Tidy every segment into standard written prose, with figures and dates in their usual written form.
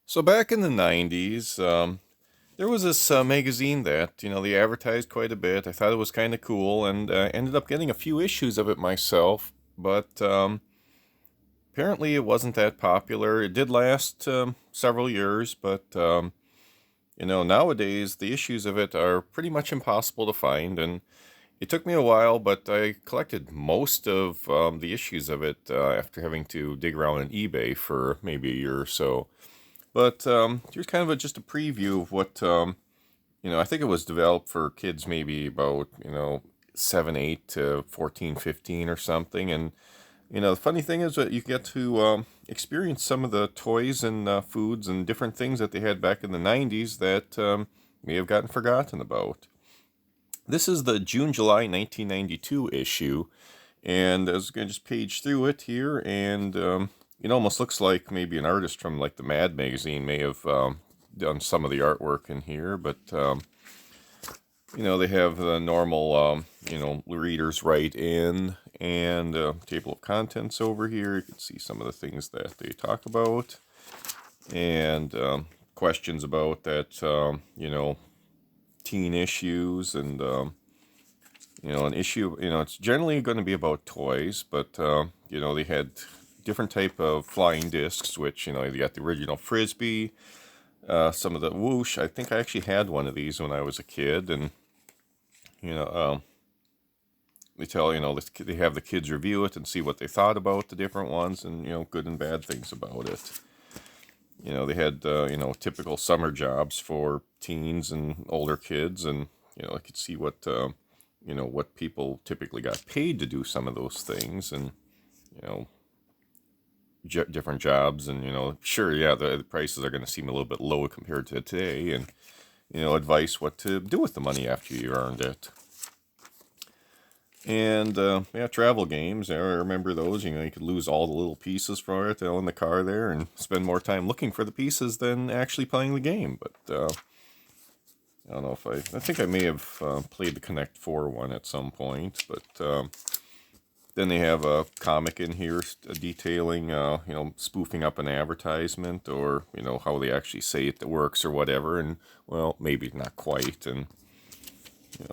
So back in the 90s, there was this magazine that, they advertised quite a bit. I thought it was kind of cool and ended up getting a few issues of it myself, but apparently it wasn't that popular. It did last several years, but, nowadays the issues of it are pretty much impossible to find. And it took me a while, but I collected most of the issues of it after having to dig around on eBay for maybe a year or so. But here's kind of just a preview of what, I think it was developed for kids maybe about, 7, 8 to 14, 15 or something. And, the funny thing is that you get to experience some of the toys and foods and different things that they had back in the 90s that may have gotten forgotten about. This is the June-July 1992 issue. And I was going to just page through it here, and it almost looks like maybe an artist from like the Mad magazine may have done some of the artwork in here, but they have the normal, readers write in, and table of contents over here. You can see some of the things that they talk about, and questions about that, teen issues, and an issue, it's generally going to be about toys, but they had different type of flying discs, which, you got the original Frisbee, some of the whoosh. I think I actually had one of these when I was a kid, and, they tell, they have the kids review it and see what they thought about the different ones, and, good and bad things about it. They had, typical summer jobs for teens and older kids, and, I could see what, what people typically got paid to do some of those things, and, different jobs, and, sure, yeah, the prices are going to seem a little bit low compared to today, and, advice what to do with the money after you earned it. And, travel games, I remember those. You could lose all the little pieces for it in the car there and spend more time looking for the pieces than actually playing the game. But I don't know if I think I may have played the Connect 4 one at some point. But then they have a comic in here detailing, spoofing up an advertisement, or, how they actually say it works or whatever. And, well, maybe not quite. And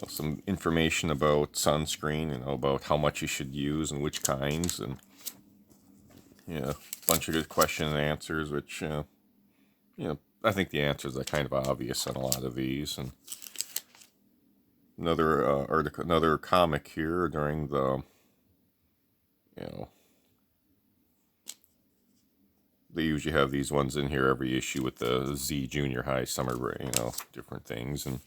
some information about sunscreen, about how much you should use and which kinds, and a bunch of good question and answers, which I think the answers are kind of obvious on a lot of these. And another article, another comic here during the, they usually have these ones in here every issue with the Z Junior High summer break, different things, and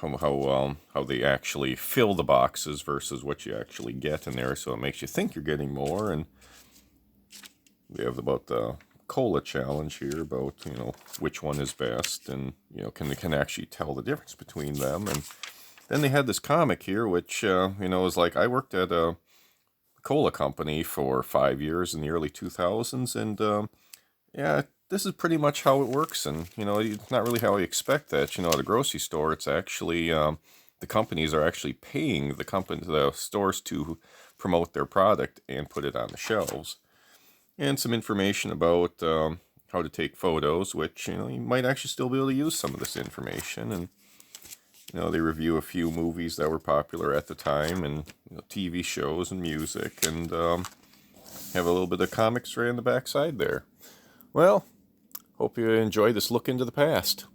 how they actually fill the boxes versus what you actually get in there, so it makes you think you're getting more. And we have about the cola challenge here, about which one is best, and can actually tell the difference between them. And then they had this comic here, which is like, I worked at a cola company for 5 years in the early 2000s, and this is pretty much how it works. And, it's not really how you expect that. At a grocery store, it's actually, the companies are actually paying the stores to promote their product and put it on the shelves. And some information about how to take photos, which, you might actually still be able to use some of this information. And, they review a few movies that were popular at the time, and TV shows and music, and have a little bit of comics right on the backside there. Well, hope you enjoy this look into the past.